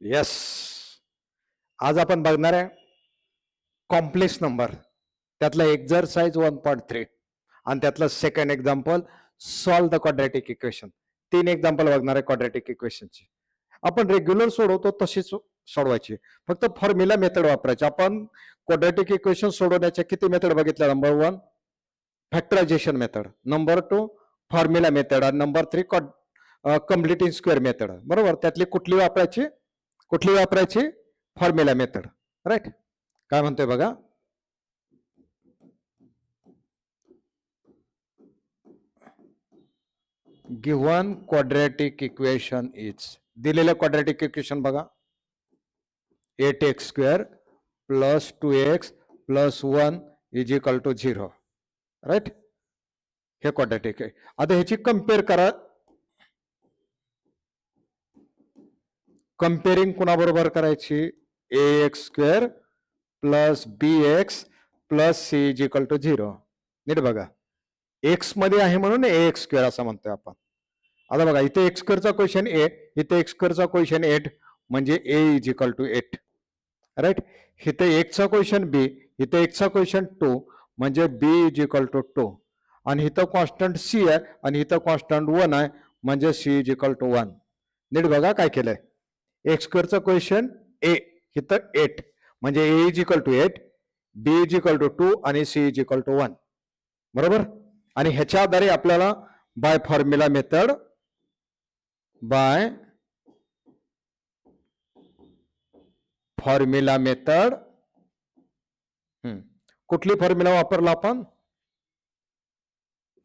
Yes. आज आपण बघणार आहे कॉम्प्लेक्स नंबर, त्यातला एक्झरसाइज 1.3 आणि त्यातलं second example solve the quadratic equation. 3 example बघणार आहे क्वाड्रॅटिक इक्वेशनची. आपण रेग्युलर सोडवतो तशीच सोडवायची, फक्त फॉर्म्युला मेथड वापरायची. आपण क्वाड्रॅटिक इक्वेशन सोडवण्याच्या किती मेथड बघितल्या? Number 1 factorisation method, number 2 formula method आणि नंबर 3 कम्प्लिटिंग स्क्वेअर मेथड. बरोबर, त्यातली कुठली वापरायची? Formula method. राईट. काय म्हणतोय बघा, गिव्हन क्वाड्रॅटिक इक्वेशन इज, दिलेलं क्वाड्रॅटिक इक्वेशन बघा, 8x² + 2x + 1 = 0. राईट, हे क्वाड्रॅटिक आहे. आता ह्याची कम्पेअर करा. कंपेअरिंग कुणाबरोबर करायची? ax² + bx + c = 0. नीट बघा, एक्स मध्ये आहे म्हणून ax² असं म्हणतोय आपण. आता बघा, इथे x² चा क्वेश्चन a, इथे x² चा क्वेश्चन 8 म्हणजे a = 8. राईट. इथे x चा क्वेश्चन b, इथे x चा क्वेश्चन 2 म्हणजे b = 2. आणि इथं कॉन्स्टंट c आहे आणि इथं कॉन्स्टंट 1 आहे म्हणजे c = 1. नीट बघा काय केलंय, x² चा क्वेश्चन a, इथं 8 म्हणजे a = 8, b = 2 आणि c = 1. बरोबर. आणि ह्याच्या आधारे आपल्याला बाय फॉर्म्युला मेथड कुठली फॉर्म्युला वापरला आपण?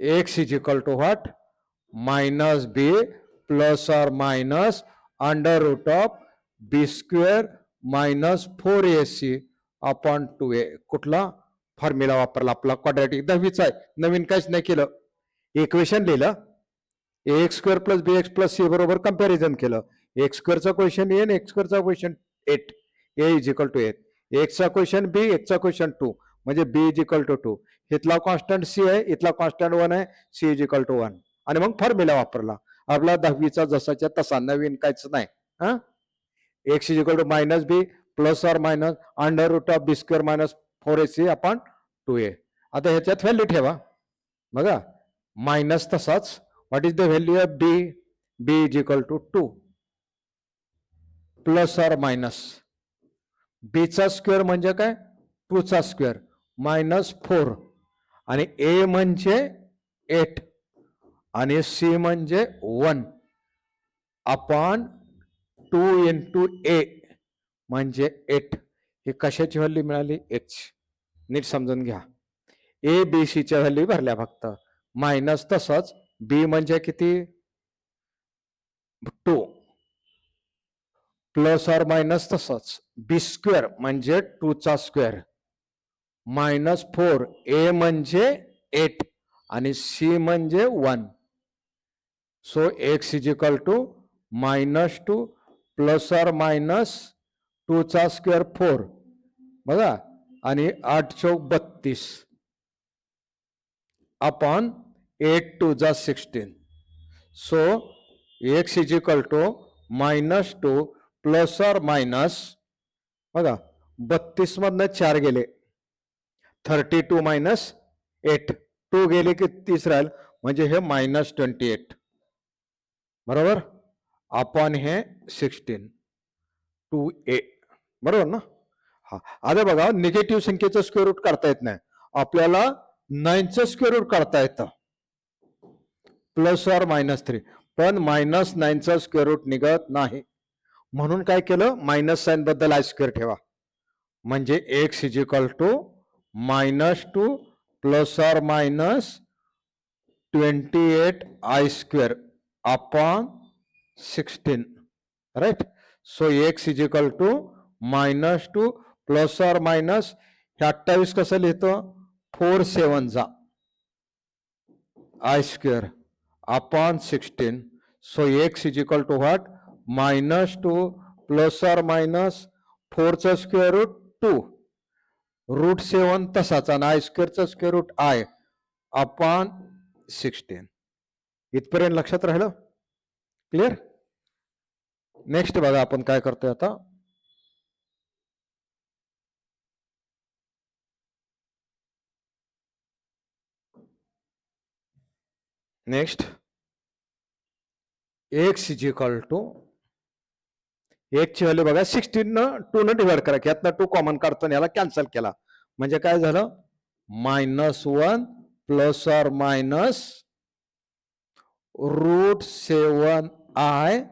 x = what? -b ± (√b² - 4ac/2a. कुठला फॉर्म्युला वापरला? आपला क्वाड्रॅटिक 10वीचा आहे, नवीन काहीच नाही केलं. इक्वेशन लिहिलं, ax² + bx + c बरोबर कंपॅरिझन केलं. x² चा क्वेश्चन a आणि x² चा क्वेश्चन 8, a = 8. x चा क्वेश्चन b, x चा क्वेश्चन 2 म्हणजे b = 2. इथला कॉन्स्टंट c आहे, इथला कॉन्स्टंट 1 आहे, c = 1. आणि मग फॉर्म्युला वापरला आपला 10वीचा जसाच्या तसा, नवीन काहीच नाही. हा, x = -b ± (√b² - 4ac/2a. आता ह्याच्यात व्हॅल्यू ठेवा. बघा, मायनस तसाच. What is the value of b? b = 2 ± b चा स्क्वेअर म्हणजे काय? 2 चा स्क्वेअर -4 आणि a म्हणजे 8 आणि c म्हणजे 1 अपॉन 2 × a म्हणजे 8. हे कशाची व्हॅल्यू मिळाली? h. नीट समजून घ्या. a b c च्या व्हॅल्यू भरल्या फक्त. मायनस तसंच b म्हणजे किती? 2 ± तसंच b² म्हणजे 2 चा स्क्वेअर -4, a म्हणजे 8 आणि c म्हणजे 1. सो x = -2 ± 2 चा स्क्वेअर 4. बघा, आणि 8 × 4 = 32 अपॉन 8 × 2 = 16. सो x = -2 ± बघा, 32 मधनं 4 गेले, 32 - 8, 2 गेले की 30 राहील म्हणजे हे -28. बरोबर, अपॉन हे 16 2a. बरोबर ना? हा, आता बघा, निगेटिव्ह संख्येचं स्क्वेअर रूट काढता येत नाही, आपल्याला 9चं स्क्वेअर रूट काढता येतं ±3, पण -9चा स्क्वेअर रूट निघत नाही. म्हणून काय केलं, मायनस साइन बद्दल i² ठेवा म्हणजे x = -2 ± 28i² upon 16. Right. So x = -2 ± हे 28 कसं लिहितो? 4 7 i² upon 16. So x = what? -2 ± 4चं स्क्वेअर रूट 2 √7 तसाच आणि i² चं स्क्वेअर रूट i अपॉन 16. इथपर्यंत लक्षात राहिलं? क्लिअर? नेक्स्ट बघा आपण काय करतोय आता. Next x is equal to ची व्हॅल्यू बघा 16 न 2 न डिवाइड करा. यातनं 2 कॉमन काढतो याला कॅन्सल केला म्हणजे काय झालं, -1 plus or minus √7i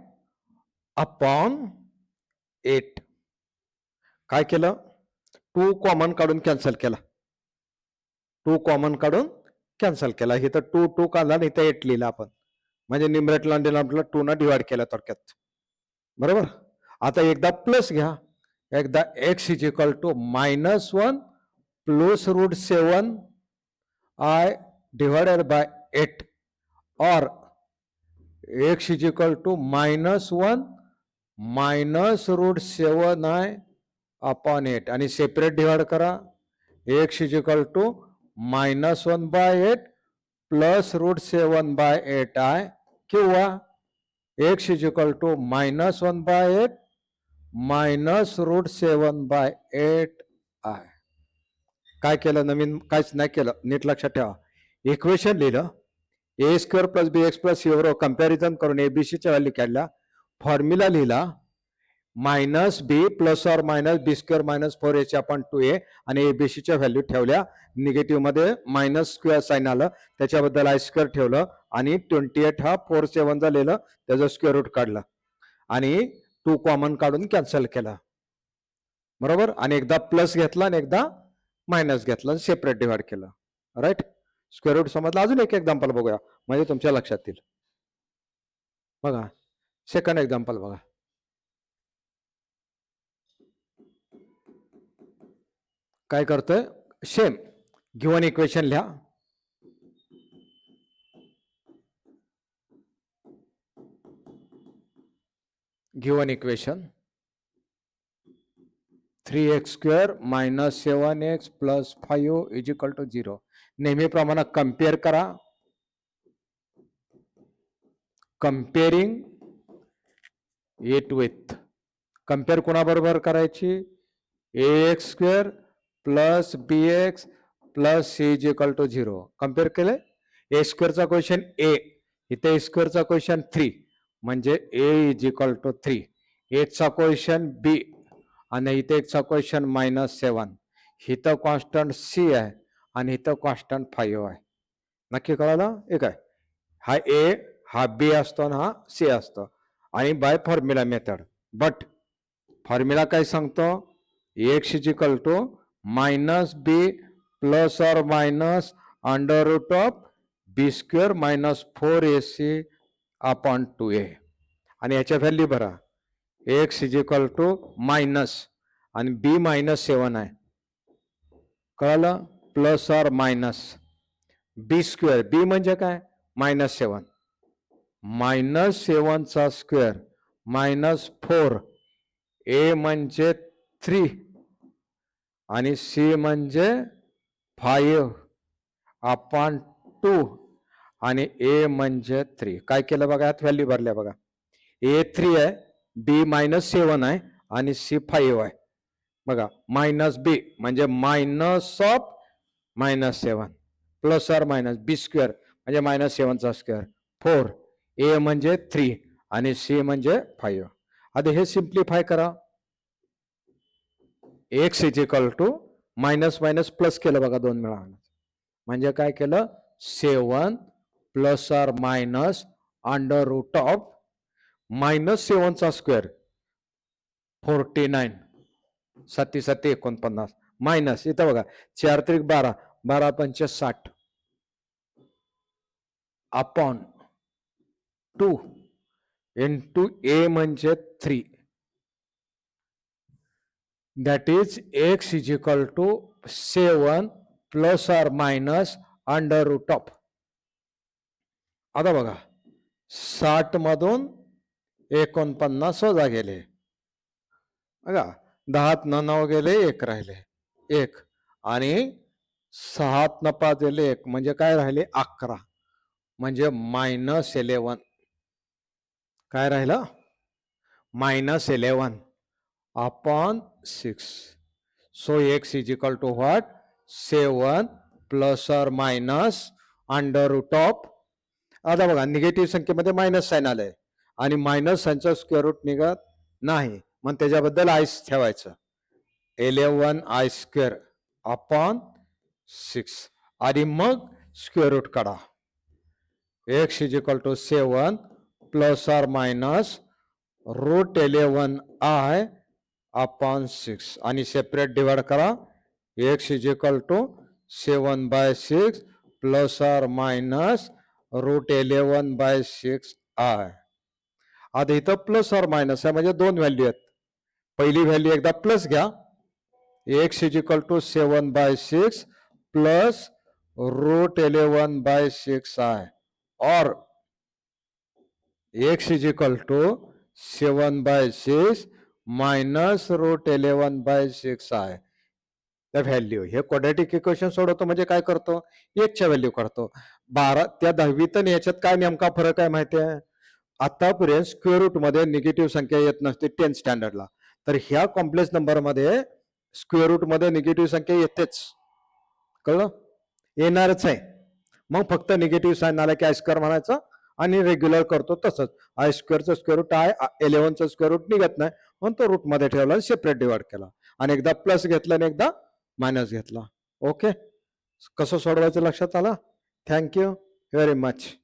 upon 8. काय केलं, 2 कॉमन काढून कॅन्सल केला. 2 कॉमन काढून कॅन्सल केला. इथं 2 2 काढला आणि इथं 8 लिहिला आपण, म्हणजे न्यूमरेटरला डिनॉमिनेटरला 2 न डिवाइड केलं थोडक्यात. बरोबर. आता एकदा प्लस घ्या, एकदा x is equal to -1 plus √7i divided by 8 और x is equal to -1 minus √7i upon 8 आणि सेपरेट डिवाइड करा. x is equal to -1/8 plus √7/8i किंवा x is equal to -1/8 minus √7/8i. काय केलं, नवीन काहीच नाही केलं, नीट लक्षात ठेवा. इक्वेशन लिहिलं, a² plus bx plus c बरोबर कंपॅरिझन करून एबीसीच्या व्हॅल्यू काढल्या. फॉर्म्युला लिहिला -b plus or minus b² minus 4ac upon 2a आणि एबीसीच्या व्हॅल्यू ठेवल्या. निगेटिव्ह मध्ये मायनस स्क्वेअर साइन आलं, त्याच्याबद्दल i² ठेवलं आणि 28 हा 4 7 लिहिलं, त्याचं स्क्वेअर रूट काढलं आणि 2 कॉमन काढून कॅन्सल केला. बरोबर. आणि एकदा प्लस घेतला आणि एकदा मायनस घेतला, सेपरेट डिवाइड केलं. राईट. स्क्वेअर रूट समजला. अजून एक एक्झाम्पल बघूया म्हणजे तुमच्या लक्षात येईल. बघा सेकंड एक्झाम्पल बघा. काय करतोय, सेम गिव्हन इक्वेशन लिहा. Given equation 3x² minus 7x plus 5 is equal to 0. नेहमीप्रमाणे कम्पेअर करा. कंपेअरिंग इट विथ, कम्पेअर कोणाबरोबर करायची, ax² plus bx plus c is equal to 0. Compare केले. a² चा क्वेश्चन a, इथे a² चा क्वेश्चन 3 म्हणजे a इज इक्वल टू 3. चा क्वेश्चन b आणि इथे चा क्वेश्चन -7. इथं कॉन्स्टंट c आहे आणि इथं कॉन्स्टंट 5 आहे. नक्की कळालं. एक आहे, हा a हा b असतो आणि हा c असतो आणि by formula method. But formula काय सांगतो, x is equal to -b plus or minus √ b² minus 4ac upon 2a आणि याच्या व्हॅल्यू भरा. x is equal to minus आणि b -7 आहे, कळालं, plus or minus b², b म्हणजे काय, -7, -7 चा स्क्वेअर मायनस 4, a म्हणजे 3 आणि c म्हणजे 5 अपॉन 2 आणि a म्हणजे 3. काय केलं बघा, यात व्हॅल्यू भरल्या बघा. a 3 आहे, b -7 आहे आणि c 5 आहे. बघा मायनस b म्हणजे minus of -7 plus or minus b² म्हणजे -7 चा स्क्वेअर, 4, a म्हणजे 3 आणि c म्हणजे 5. आता हे सिम्प्लिफाय करा. x is equal to minus minus plus केलं बघा 2 वेळा, म्हणजे काय केलं, 7 प्लस ऑर मायनस √ -7 चा स्क्वेअर 49, 7 7 49 मायनस, इथं बघा 4 त्रिक 12, 12 पंच 60 अपॉन 2 इंटू a म्हणजे 3. That is x is equal to 7 plus or minus √ आता बघा 60 मधून 49 वजा गेले बघा, 10 न 9 गेले, 1 राहिले, 1 आणि 6 न 5 गेले 1 म्हणजे काय राहिले, 11 म्हणजे -11. काय राहिलं, minus 11 upon 6. So x is equal to what? 7 plus or minus under root of. आता बघा निगेटिव्ह संख्येमध्ये मायनस साइन आलंय आणि मायनस साइनचा स्क्वेअर रूट निघत नाही, मग त्याच्याबद्दल आयस ठेवायचं. 11 आय स्क्वेअर अपॉन 6 आणि मग स्क्वेअर रूट काढा. x is equal to 7 plus or minus root 11 i upon 6 आणि सेपरेट डिवाइड करा. x is equal to 7/6 plus or minus root 11/6 i. आता इथं प्लस और मायनस आहे म्हणजे दोन व्हॅल्यू आहेत. पहिली व्हॅल्यू एकदा प्लस घ्या. x is equal to 7/6 plus root 11/6 i और x is equal to 7/6 minus root 11/6 i. त्या व्हॅल्यू हे क्वाड्रॅटिक इक्वेशन सोडवतो म्हणजे काय करतो, एकच्या व्हॅल्यू काढतो. 12 त्या 10वीत आणि याच्यात काय नेमका फरक आहे माहिती आहे. आतापर्यंत स्क्वेअर रूट मध्ये निगेटिव्ह संख्या येत नसते 10th स्टँडर्डला, तर ह्या कॉम्प्लेक्स नंबर मध्ये स्क्वेअर रूट मध्ये निगेटिव्ह संख्या येतेच. कळलं? येणारच आहे. मग फक्त निगेटिव्ह साइन आला की आय स्क्वेअर म्हणायचं आणि रेग्युलर करतो तसंच. आय स्क्वेअरचं स्क्वेअर रूट आय 11चं स्क्वेअर रूट निघत नाही म्हणून तो रूट मध्ये ठेवला आणि सेपरेट डिवाइड केला आणि एकदा प्लस घेतला आणि एकदा मायनस घेतला. ओके, कसं सोडवायचं लक्षात आलं. Thank you very much.